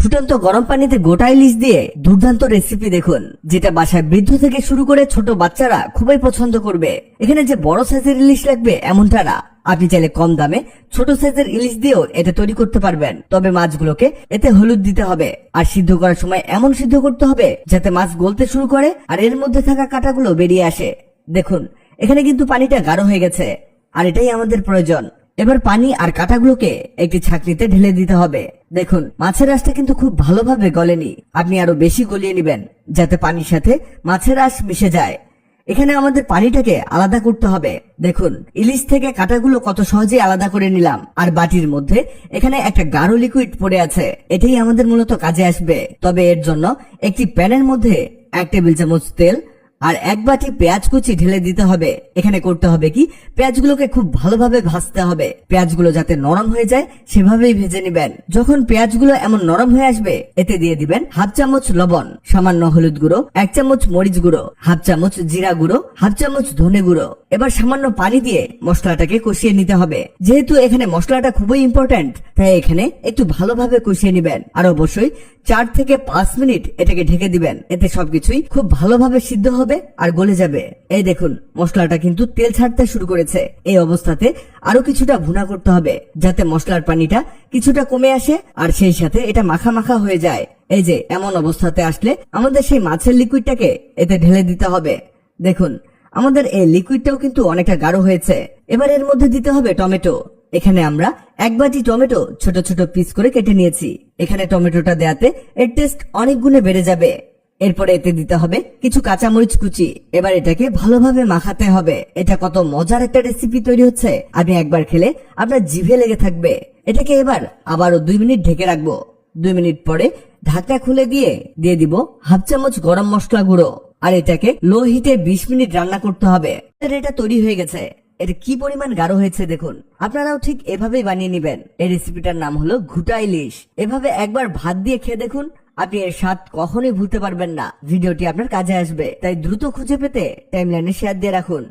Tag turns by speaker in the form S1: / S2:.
S1: ফুটন্ত গরম পানিতে গোটা ইলিশ দিয়ে দুর্দান্ত রেসিপি দেখুন, যেটা বাসায় বৃদ্ধ থেকে শুরু করে ছোট বাচ্চারা খুবই পছন্দ করবে। এখানে যে বড় সাইজের ইলিশ লাগবে এমনটা না, আপনি চাইলে কম দামে ছোট সাইজের ইলিশ দিয়েও এটা তৈরি করতে পারবেন। তবে মাছগুলোকে এতে হলুদ দিতে হবে, আর সিদ্ধ করার সময় এমন সিদ্ধ করতে হবে যাতে মাছ গলতে শুরু করে আর এর মধ্যে থাকা কাঁটাগুলো বেরিয়ে আসে। দেখুন এখানে কিন্তু পানিটা গাঢ় হয়ে গেছে, আর এটাই আমাদের প্রয়োজন। এবার পানি আর কাঁটাগুলোকে একটি ছাঁকনিতে ঢেলে দিতে হবে। দেখুন মাছের আঁশটা কিন্তু খুব ভালোভাবে গলেনি, আপনি আরো বেশি গলিয়ে নেবেন যাতে পানির সাথে মাছের আঁশ মিশে যায়। এখানে আমাদের পানিটাকে আলাদা করতে হবে। দেখুন ইলিশ থেকে কাঁটাগুলো কত সহজেই আলাদা করে নিলাম, আর বাটির মধ্যে এখানে একটা গাঢ় লিকুইড পড়ে আছে, এটাই আমাদের মূলত কাজে আসবে। তবে এর জন্য একটি প্যানের মধ্যে 1 টেবিল চামচ তেল আর 1 বাটি পেঁয়াজ কুচি ঢেলে দিতে হবে। এখানে করতে হবে কি, পেঁয়াজগুলোকে খুব ভালোভাবে ভাজতে হবে, পেঁয়াজগুলো যাতে নরম হয়ে যায় সেভাবেই ভেজে নেবেন। যখন পেঁয়াজগুলো এমন নরম হয়ে আসবে এতে দিয়ে দিবেন 1/2 চামচ লবণ, সামান্য হলুদ গুঁড়ো, 1 চামচ মরিচ গুঁড়ো, 1/2 চামচ জিরা গুঁড়ো, 1/2 চামচ ধনে গুঁড়ো। এবার সামান্য পানি দিয়ে মশলাটাকে কষিয়ে নিতে হবে। যেহেতু এখানে মশলাটা খুবই ইম্পর্টেন্ট, তাই এখানে একটু ভালোভাবে কষিয়ে নেবেন, আর অবশ্যই 4 থেকে 5 মিনিট এটাকে ঢেকে দিবেন। এতে সবকিছুই খুব ভালোভাবে সিদ্ধ হবে আর গলে যাবে। এই দেখুন মশলাটা কিন্তু তেল ছাড়তে শুরু করেছে। এই অবস্থাতে আরো কিছুটা ভুনা করতে হবে যাতে মশলার পানিটা কিছুটা কমে আসে আর সেই সাথে এটা মাখা মাখা হয়ে যায়। এই যে এমন অবস্থাতে আসলে আমাদের সেই মাছের লিকুইডটাকে এতে ঢেলে দিতে হবে। দেখুন আমাদের এই লিকুইডটাও কিন্তু অনেকটা গাঢ় হয়েছে। এবার এর মধ্যে দিতে হবে টমেটো। এখানে আমরা 1 বাটি টমেটো ছোট ছোট পিস করে কেটে নিয়েছি। এখানে টমেটোটা দেওয়াতে এর টেস্ট অনেক গুণে বেড়ে যাবে। এরপরে এতে দিতে হবে কিছু কাঁচামরিচ কুচি। এবার এটাকে ভালোভাবে মাখাতে হবে। এটা কত মজার একটা রেসিপি তৈরি হচ্ছে, আপনি একবার খেলে আপনার জিভে লেগে থাকবে। এটাকে এবার আবারও 2 মিনিট ঢেকে রাখবো। 2 মিনিট পরে ঢাকনা খুলে দিয়ে দিব 1/2 চামচ গরম মশলা গুঁড়ো, আর এটাকে লো হিটে 20 মিনিট রান্না করতে হবে। এটা তৈরি হয়ে গেছে। এটা কি পরিমাণ গাঢ় হয়েছে দেখুন। আপনারাও ঠিক এভাবেই বানিয়ে নেবেন। এই রেসিপিটার নাম হলো ঘুটা ইলিশ। এভাবে একবার ভাত দিয়ে খেয়ে দেখুন, আপনি এর স্বাদ কখনোই ভুলতে পারবেন না। ভিডিওটি আপনার কাজে আসবে, তাই দ্রুত খুঁজে পেতে টাইমলাইনে শেয়ার দিয়ে রাখুন।